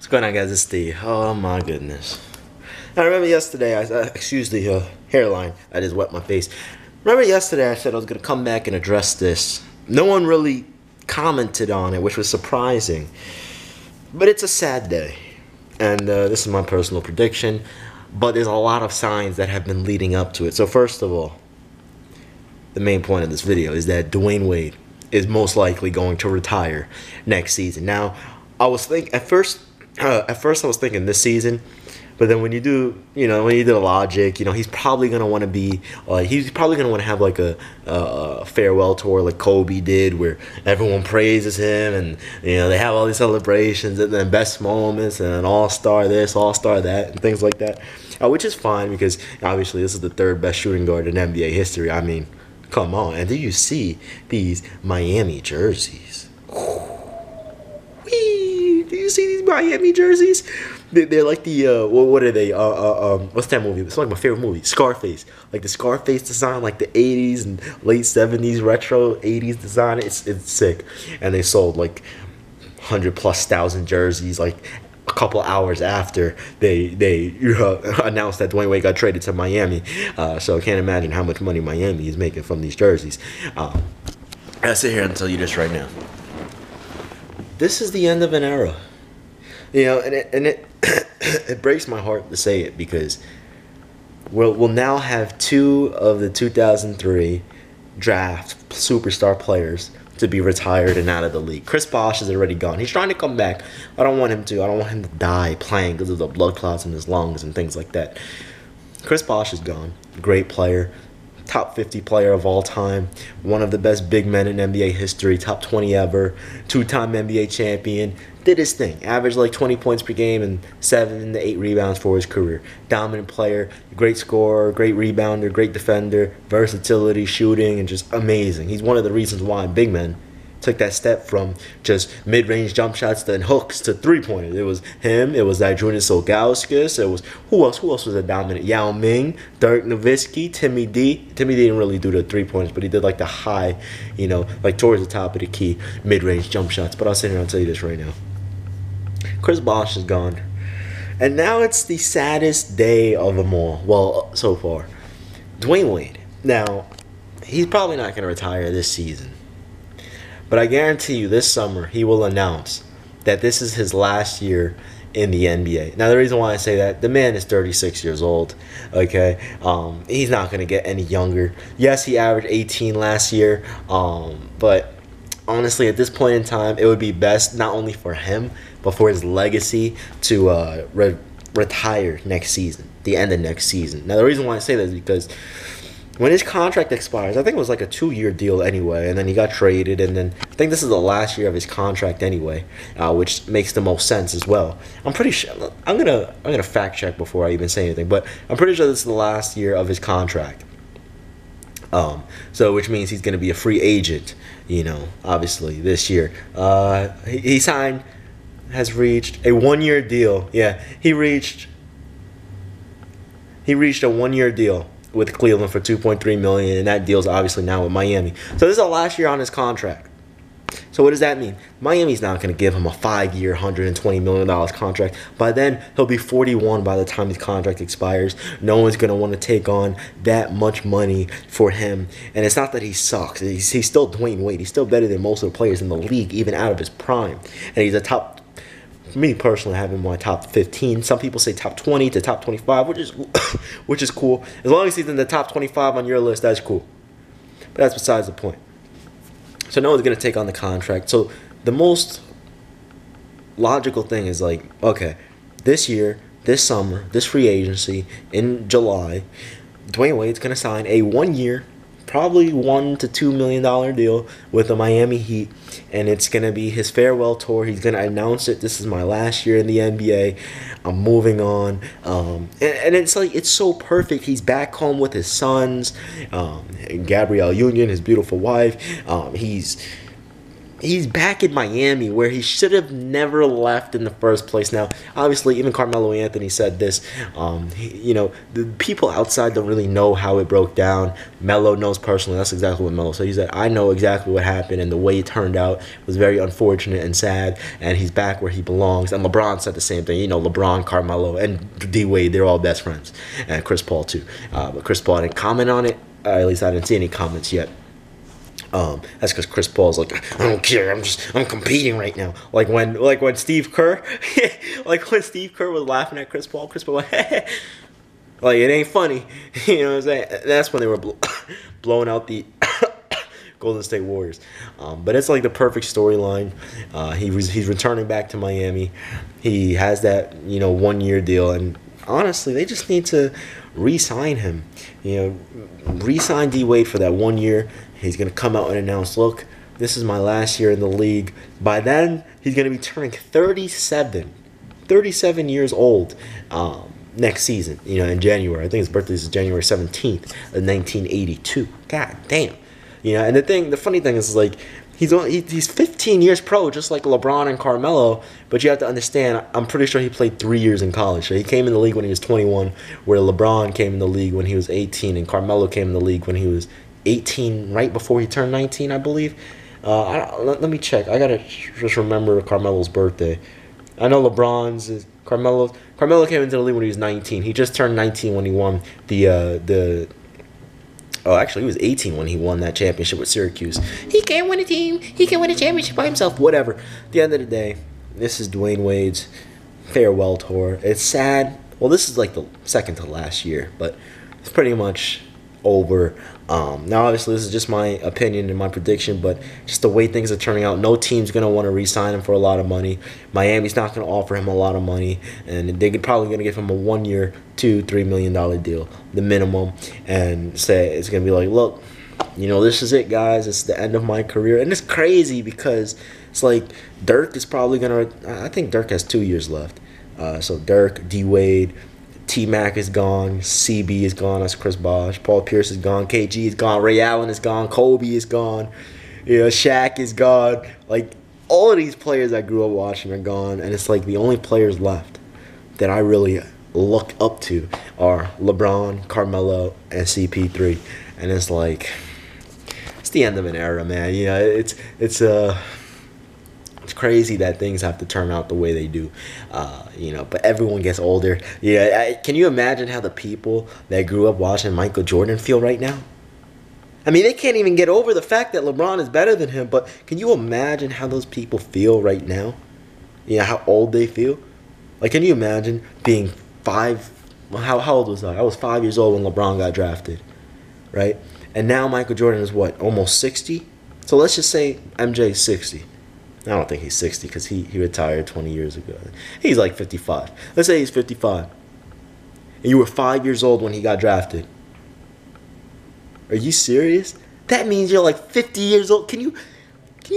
going on, guys? It's Steve. Oh my goodness. I remember yesterday, excuse the hairline, I just wet my face. Remember yesterday I said I was going to come back and address this. No one really commented on it, which was surprising. But it's a sad day. And this is my personal prediction. But there's a lot of signs that have been leading up to it. So first of all, the main point of this video is that Dwyane Wade is most likely going to retire next season. Now, I was thinking at first I was thinking this season, but then when you do, when you do the logic, he's probably gonna want to be, he's probably gonna want to have like a farewell tour like Kobe did, where everyone praises him and they have all these celebrations and then best moments and an all-star this, all-star that, and things like that, which is fine because obviously this is the third best shooting guard in NBA history. I mean, come on. And do you see these Miami jerseys? Do you see these Miami jerseys? They're like the what are they? What's that movie? It's like my favorite movie, Scarface. Like the Scarface design, like the '80s and late '70s retro '80s design. It's sick. And they sold like 100,000+ jerseys like a couple hours after they announced that Dwyane Wade got traded to Miami. So I can't imagine how much money Miami is making from these jerseys. I'll sit here and tell you this right now. This is the end of an era, and it it breaks my heart to say it because we'll now have two of the 2003 draft superstar players to be retired and out of the league. Chris Bosh is already gone. He's trying to come back. I don't want him to die playing because of the blood clots in his lungs and things like that. Chris Bosh is gone. Great player. Top 50 player of all time, one of the best big men in NBA history, top 20 ever, two-time NBA champion, did his thing, averaged like 20 points per game and 7 to 8 rebounds for his career. Dominant player, great scorer, great rebounder, great defender, versatility, shooting, and just amazing. He's one of the reasons why big men took that step from just mid-range jump shots to hooks to three-pointers. It was him. It was Dwyane Solgauskas. It was who else? Who else was a dominant? Yao Ming, Dirk Nowitzki, Timmy D. Timmy D didn't really do the three-pointers, but he did like the high, like towards the top of the key mid-range jump shots. But I'll sit here and tell you this right now. Chris Bosh is gone, and now it's the saddest day of them all. Well, so far, Dwyane Wade. Now, he's probably not going to retire this season. But I guarantee you this summer he will announce that this is his last year in the NBA. Now, the reason why I say that, the man is 36 years old, okay? He's not going to get any younger. Yes, he averaged 18 last year, but honestly, at this point in time, it would be best not only for him, but for his legacy to retire next season, the end of next season. Now, the reason why I say that is because when his contract expires, I think it was like a 2-year deal anyway, and then he got traded, and then I think this is the last year of his contract anyway, which makes the most sense as well. I'm pretty sure I'm gonna fact check before I even say anything, but I'm pretty sure this is the last year of his contract. So which means he's gonna be a free agent, obviously this year. He has reached a 1-year deal. Yeah, he reached a 1-year deal with Cleveland for $2.3 million, and that deal's obviously now with Miami. So this is the last year on his contract. So what does that mean? Miami's not going to give him a 5-year, $120 million contract. By then, he'll be 41 by the time his contract expires. No one's going to want to take on that much money for him. And it's not that he sucks. He's still Dwyane Wade. He's still better than most of the players in the league, even out of his prime. And he's a top, for me personally, I have him in my top 15. Some people say top 20 to top 25, which is cool. As long as he's in the top 25 on your list, that's cool. But that's besides the point. So no one's going to take on the contract. So the most logical thing is like, okay, this year, this summer, this free agency, in July, Dwyane Wade's going to sign a 1-year, probably $1 to $2 million deal with the Miami Heat, and it's going to be his farewell tour. He's going to announce it. This is my last year in the NBA. I'm moving on. And it's like, it's so perfect. He's back home with his sons, Gabrielle Union, his beautiful wife. He's he's back in Miami where he should have never left in the first place. Now, obviously, even Carmelo Anthony said this. The people outside don't really know how it broke down. Melo knows personally. That's exactly what Melo said. He said, I know exactly what happened, and the way it turned out was very unfortunate and sad, and he's back where he belongs. And LeBron said the same thing. LeBron, Carmelo, and D-Wade, they're all best friends. And Chris Paul, too. But Chris Paul didn't comment on it. At least I didn't see any comments yet. That's because Chris Paul's like, I don't care, I'm competing right now. Like when Steve Kerr, like when Steve Kerr was laughing at Chris Paul like, like it ain't funny, you know what I'm saying? That's when they were blowing out the Golden State Warriors. But it's like the perfect storyline. He's returning back to Miami. He has that 1 year deal, and honestly, they just need to re-sign him. Re-sign D-Wade for that 1 year. He's going to come out and announce, look, this is my last year in the league. By then, he's going to be turning 37 years old next season, in January. I think his birthday is January 17th of 1982. God damn. And the funny thing is, like, he's 15 years pro, just like LeBron and Carmelo, but you have to understand, I'm pretty sure he played 3 years in college. So he came in the league when he was 21, where LeBron came in the league when he was 18, and Carmelo came in the league when he was 18, right before he turned 19, I believe. Let me check. I gotta just remember Carmelo's birthday. I know LeBron's is Carmelo came into the league when he was 19. He just turned 19 when he won actually, he was 18 when he won that championship with Syracuse. He can't win a team. He can win a championship by himself. Whatever. At the end of the day, this is Dwyane Wade's farewell tour. It's sad. Well, this is like the second to last year, but it's pretty much over. Now, obviously, this is just my opinion and my prediction, but just the way things are turning out, no team's going to want to re-sign him for a lot of money. Miami's not going to offer him a lot of money, and they're probably going to give him a 1 year, $2-3 million deal, the minimum, and say it's going to be like, look, this is it, guys. It's the end of my career. And it's crazy because it's like Dirk is probably going to, I think Dirk has 2 years left. So Dirk, D-Wade, T-Mac is gone, CB is gone, that's Chris Bosh, Paul Pierce is gone, KG is gone, Ray Allen is gone, Kobe is gone, Shaq is gone. Like, all of these players I grew up watching are gone, and it's like the only players left that I really look up to are LeBron, Carmelo, and CP3. And it's like, it's the end of an era, man. It's crazy that things have to turn out the way they do, but everyone gets older. Can you imagine how the people that grew up watching Michael Jordan feel right now? I mean, they can't even get over the fact that LeBron is better than him, but can you imagine how those people feel right now? How old they feel? Like, can you imagine being how old was I? I was 5 years old when LeBron got drafted, right? And now Michael Jordan is what, almost 60? So let's just say MJ is 60. I don't think he's 60 because he retired 20 years ago. He's like 55. Let's say he's 55. And you were 5 years old when he got drafted. Are you serious? That means you're like 50 years old. Can you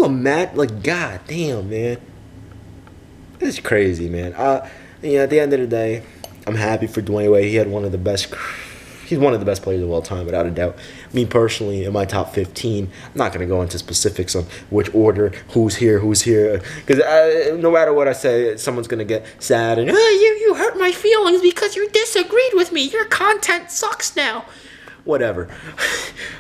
imagine? Like, god damn, man. It's crazy, man. At the end of the day, I'm happy for Dwyane Wade. He had one of the best. He's one of the best players of all time, without a doubt. Me personally, in my top 15, I'm not going to go into specifics on which order, who's here, because no matter what I say, someone's going to get sad and, you hurt my feelings because you disagreed with me. Your content sucks now. Whatever.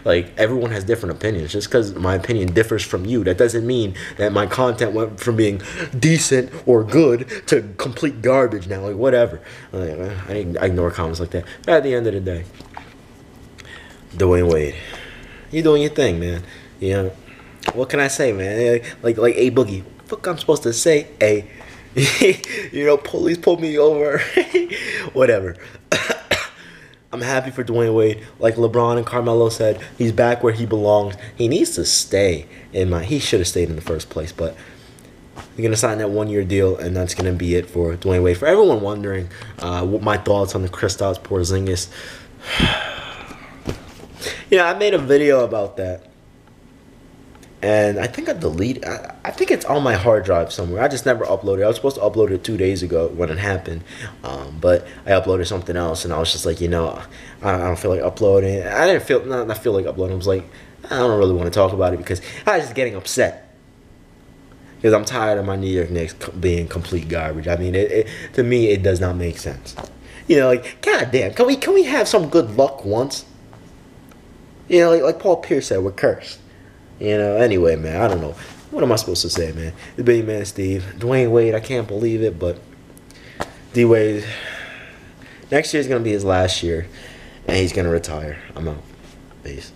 Like, everyone has different opinions. Just because my opinion differs from you, that doesn't mean that my content went from being decent or good to complete garbage now. Like, whatever. I ignore comments like that. But at the end of the day, Dwyane Wade, you're doing your thing, man. What can I say, man? Like A Boogie. What I'm supposed to say? Police pulled me over. Whatever. I'm happy for Dwyane Wade. Like LeBron and Carmelo said, he's back where he belongs. He needs to stay he should have stayed in the first place, but they're going to sign that 1 year deal, and that's going to be it for Dwyane Wade. For everyone wondering what my thoughts on the Kristaps Porzingis, I made a video about that. And I think I deleted. I think it's on my hard drive somewhere. I just never uploaded it. I was supposed to upload it 2 days ago when it happened, but I uploaded something else, and I was just like, I don't feel like uploading. I didn't feel like uploading. I was like, I don't really want to talk about it because I was just getting upset. Because I'm tired of my New York Knicks being complete garbage. I mean, to me, it does not make sense. You know, like, goddamn, can we have some good luck once? You know, like Paul Pierce said, we're cursed. You know, anyway, man, I don't know. What am I supposed to say, man? The big man, Steve. Dwyane Wade, I can't believe it, but D Wade, next year's going to be his last year, and he's going to retire. I'm out. Peace.